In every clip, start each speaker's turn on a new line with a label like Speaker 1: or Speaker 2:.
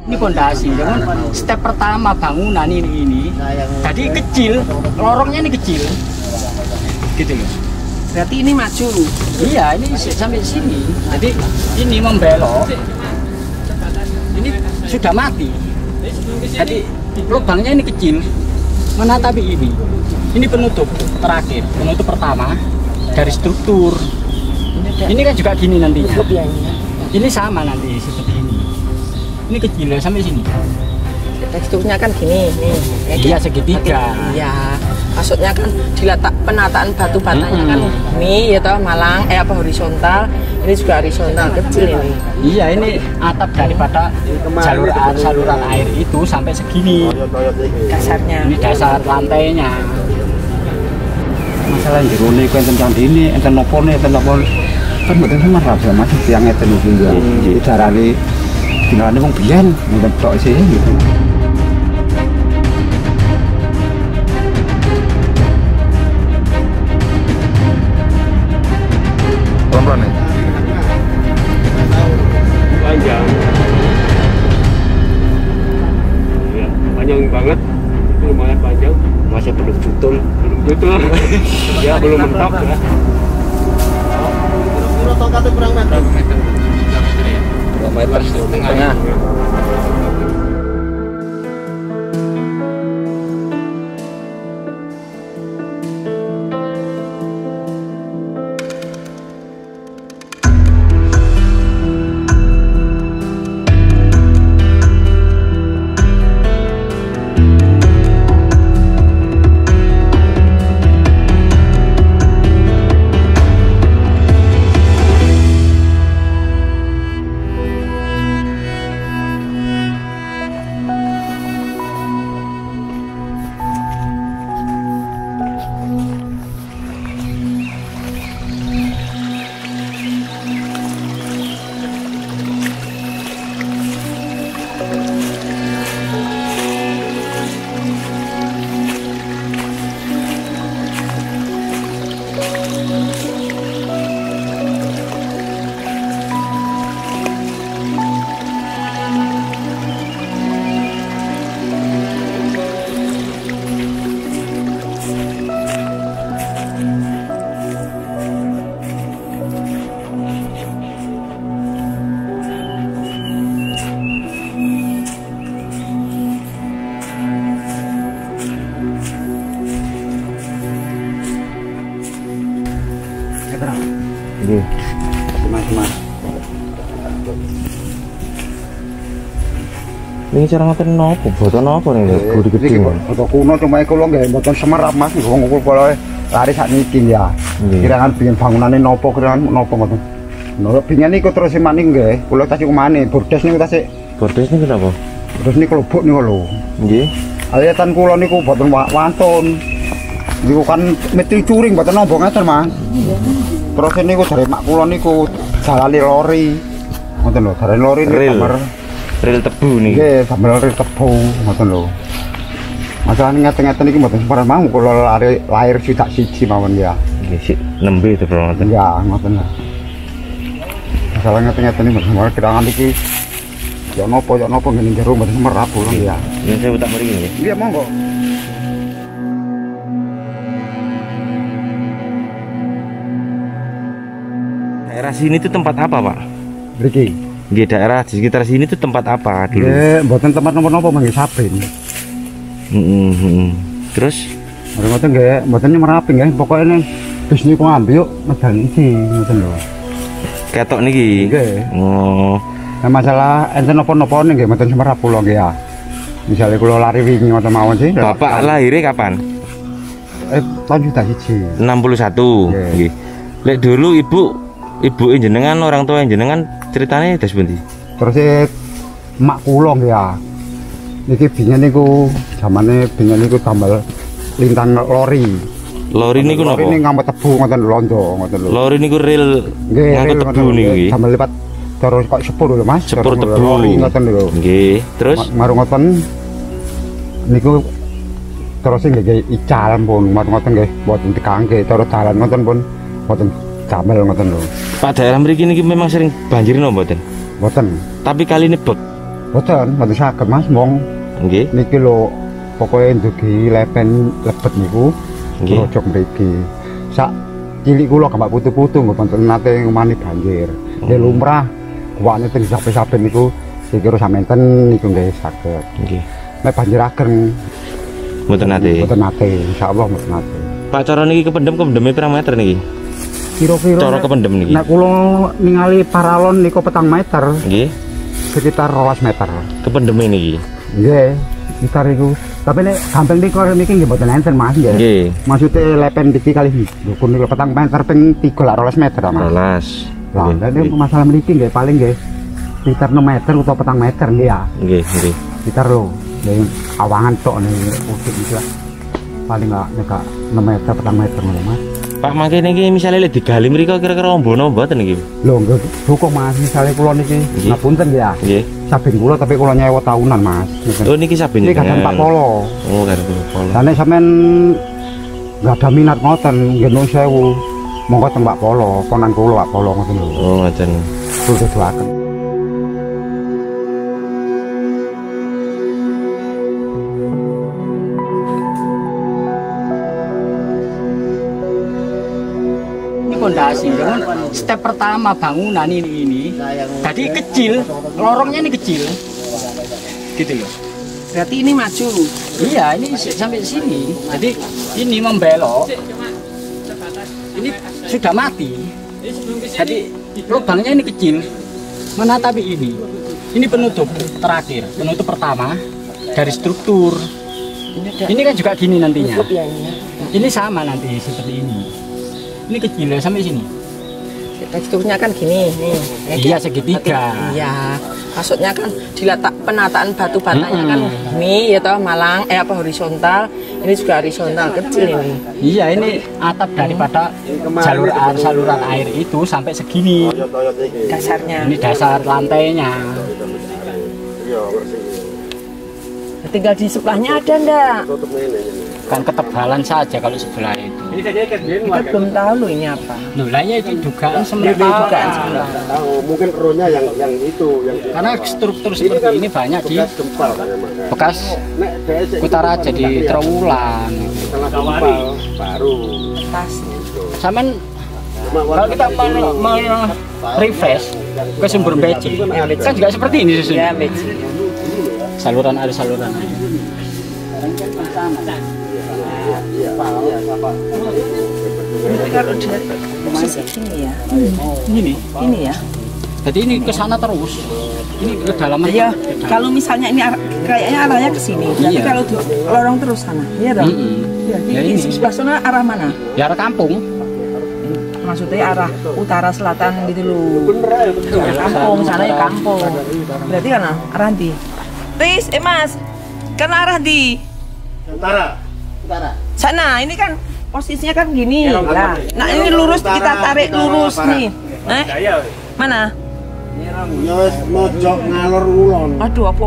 Speaker 1: Ini pondasi, cuman step pertama bangunan ini jadi kecil, lorongnya ini kecil, gitu loh.
Speaker 2: Berarti ini maju.
Speaker 1: Iya, ini sampai sini. Jadi ini membelok. Ini sudah mati. Jadi lubangnya ini kecil, menatapi ini. Ini penutup terakhir, penutup pertama dari struktur. Ini kan juga gini nantinya. Ini sama nanti seperti ini. Ini kecil ya sampai sini.
Speaker 2: Teksturnya kan gini, nih.
Speaker 1: Iya segitiga.
Speaker 2: Iya. Maksudnya kan diletak penataan batu batanya kan ini ya toh Malang apa horizontal, ini juga horizontal kecil ini.
Speaker 1: Iya, ini atap daripada saluran air itu sampai segini.
Speaker 2: Dasarnya.
Speaker 1: Ini dasar lantainya.
Speaker 3: Masalah jero niku enten candine, enten nopone, enten nopone. Kan mboten semerap ya Mas, tiyang enten niku ya. Iki darane dinane wong biyen mboten tok sih gitu.
Speaker 4: Pelan-pelan ya.
Speaker 5: Panjang. Ya, panjang banget. Lumayan panjang.
Speaker 3: Masih belum tutul.
Speaker 5: Belum betul. Ya, belum mentok ya.
Speaker 4: Berapa meter setengah?
Speaker 3: Nggih. Mas. Ini cara ngaten nopo? Boten nopo nih? Gede gede.
Speaker 4: Foto kuno cuma iku lho nggih mboten semerap Mas, wong ngumpul pola lari sakniki ya. Kira-kira biyen bangunane nopo kira-kira nopo mboten. Nek biyen niku terus maning nggih, kula tasih kumane bordes niku tasih.
Speaker 3: Bordes niku napa?
Speaker 4: Terus niku lobok niku lho.
Speaker 3: Nggih.
Speaker 4: Aliatan kula niku boten wantun. Niku kan mesti curing boten nopo ngaten Mas. Terus niku dari mak kula niku jalane lori. Ngoten lho, jalane lori niku
Speaker 3: rel tebu nih.
Speaker 4: Nggih, sambil rel tebu ngoten lho. Masalah ngeten-ngeten iki mboten sembarang mau kula lahir sidak siji mawon ya.
Speaker 3: Nggih, sik nembe to Bro ngoten.
Speaker 4: Ya, ngoten lah. Masalah ngeten-ngeten iki mboten sembarang kirangan iki ya napa ngene jero mboten sembarang kula ya.
Speaker 3: Ya saya tak mriki nggih.
Speaker 4: Nggih, monggo.
Speaker 3: Daerah sini tuh tempat apa, Pak?
Speaker 4: Mriki.
Speaker 3: Di daerah di sekitar sini tuh tempat apa dulu?
Speaker 4: Mboten tempat napa-napa mangke Sabin.
Speaker 3: Terus?
Speaker 4: Mboten nggih, mboten merapi nggih, pokoke ning bis niku ngambil medal iki ngoten lho.
Speaker 3: Ketok niki.
Speaker 4: Nggih.
Speaker 3: Oh.
Speaker 4: Nah, masalah enten napa-napa nggih mboten semerap kula nggih ya. Misale kula lari wingi ngoten mawon sih.
Speaker 3: Bapak lahirnya kapan?
Speaker 4: Tahun 61.
Speaker 3: 61. Nggih. Lek dulu ibu jenengan, orang tua jenengan ceritanya das pundi?
Speaker 4: Terus mak kula nggih ya. Niki binyen niku zamane binyen niku tambal lintan lori.
Speaker 3: Lori niku napa?
Speaker 4: Lori ngangkut tebu ngoten londo ngoten lho.
Speaker 3: Lori niku rel ngangkut tebu niku nggih.
Speaker 4: Tambal lipat terus kok sepur lho Mas.
Speaker 3: Sepur tebu
Speaker 4: ngoten lho.
Speaker 3: Nggih. Terus
Speaker 4: marung ngoten niku terus nggih ical pun marung ngoten nggih mboten dikangge terus dalan ngoten pun mboten jamel ngoten lho.
Speaker 3: Pak daerah mriki niki memang sering banjir napa mboten?
Speaker 4: Mboten.
Speaker 3: Tapi kali ini bek.
Speaker 4: Mboten saged Mas, mong
Speaker 6: Nggih.
Speaker 4: niki lho pokoke ndugi lepen lebet niku
Speaker 6: Nggih.
Speaker 4: rojok mriki. Sak cilik kula gambak putu-putu mboten nate ngumani banjir. Nggih lumrah kuwane teng saben-saben niku sikira samenten niku nggih saged.
Speaker 6: Nggih.
Speaker 4: Nek banjir ageng
Speaker 6: Mboten nate.
Speaker 4: mboten nate, insyaallah mboten nate.
Speaker 6: Pak cara niki kependeme pirang meter niki?
Speaker 4: Kira-kira
Speaker 6: Cara kependem niki.
Speaker 4: nek kula ningali paralon niku 4 meter,
Speaker 6: Nggih.
Speaker 4: sekitar 12 meter.
Speaker 6: Kependeme niki.
Speaker 4: Nggih, sekitar iku. Tapi nek gampang niku niki nggih mboten enten Mas nggih.
Speaker 6: Nggih.
Speaker 4: Maksudnya lepen iki kali dukun niku 4 meter ping 3 lah 12 meter Mas.
Speaker 6: 12.
Speaker 4: Lah,
Speaker 6: Nggih,
Speaker 4: nek
Speaker 6: nggih.
Speaker 4: masalah mriki nggih paling nggih sekitar 6 meter utawa 4 meter nggih ya.
Speaker 6: Nggih, nggih.
Speaker 4: Sekitar lho, nggih awangan tok niku ukit iki lah. Paling nek 6 meter 4 meter ngono Mas.
Speaker 6: Pak mangke niki misale lek digali mriko kira-kira ombono mboten niki?
Speaker 4: Lho nggih cukup Mas, misale kula niki
Speaker 6: Nggih.
Speaker 4: ngapunten ya.
Speaker 6: Nggih.
Speaker 4: Saben kula tapi kula nyewa tahunan Mas.
Speaker 6: Oh niki saben
Speaker 4: Ini kadang Pak Polo.
Speaker 6: Oh, kadang Pak Polo.
Speaker 4: Lah nek sampean enggak ada minat ngoten nggih nuwun sewu. Monggo teng Pak Polo, konan kula Pak Polo ngoten lho.
Speaker 6: Oh, ngoten.
Speaker 4: Kula duduaken.
Speaker 1: Ini pondasi, kan? Step pertama bangunan ini. Jadi kecil, lorongnya ini kecil, gitu loh.
Speaker 2: Berarti ini maju.
Speaker 1: Iya, ini sampai sini. Jadi ini membelok. Ini sudah mati. Jadi lubangnya ini kecil, menatapi ini. Ini penutup terakhir, penutup pertama dari struktur. Ini kan juga gini nantinya. Ini sama nanti seperti ini. Ini kecil ya sampai sini.
Speaker 2: Teksturnya kan gini nih.
Speaker 1: Iya segitiga.
Speaker 2: Iya. Maksudnya kan diletak penataan batu batanya kan ini ya toh malang horizontal. Ini juga horizontal kecil ini.
Speaker 1: Iya ini atap daripada saluran air itu sampai segini.
Speaker 2: Dasarnya.
Speaker 1: Ini dasar lantainya.
Speaker 2: Tinggal di sebelahnya ada ndak?
Speaker 1: Kan ketebalan saja kalau sebelah itu.
Speaker 2: Kita belum tahu loh ini apa.
Speaker 1: Loh, lah ya itu dugaan
Speaker 2: Dugaan
Speaker 1: sementara.
Speaker 2: sementara.
Speaker 7: Mungkin rohnya yang itu yang
Speaker 1: Karena struktur seperti ini banyak di
Speaker 7: gempal
Speaker 1: bekas utara jadi terulang.
Speaker 7: setelah gempal baru
Speaker 2: Tasnya.
Speaker 1: Saman kalau kita mau refresh ke sumber BC kan juga seperti ini
Speaker 2: Ya,
Speaker 1: susunya.
Speaker 2: Mitch.
Speaker 1: Saluran air.
Speaker 2: Ini kalau dari posisi sini ya. Ini ya.
Speaker 1: Jadi ini ke sana terus. Ini ke dalam
Speaker 2: Ya, kalau misalnya ini kayaknya arahnya ke sini. Tapi
Speaker 1: Iya.
Speaker 2: kalau lorong terus sana. Iya dong.
Speaker 1: Mm-mm.
Speaker 2: Ya,
Speaker 1: Ya,
Speaker 2: di
Speaker 1: ini.
Speaker 2: sebelah sana arah mana?
Speaker 1: Ya arah kampung.
Speaker 2: Maksudnya arah utara selatan gitu loh. Ya, kampung, sana ya kampung. Berarti kan arah di. Riz, Mas. Kan arah di.
Speaker 7: utara
Speaker 2: Sana, ini kan posisinya kan gini. Nah, ini lurus kita tarik lurus nih. Mana?
Speaker 7: ya wis mojok ngalor ngulon
Speaker 2: Aduh, apa?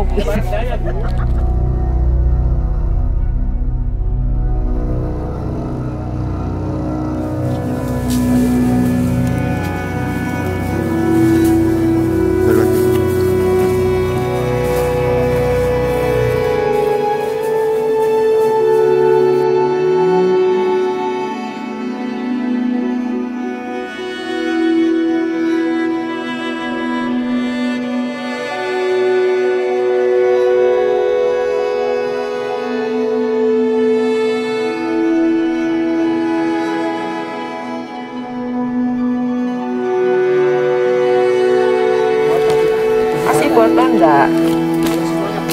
Speaker 2: Masih botol enggak?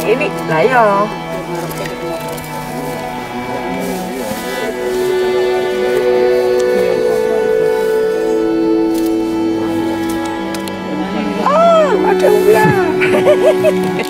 Speaker 2: Ini, nah ya. Ada ular.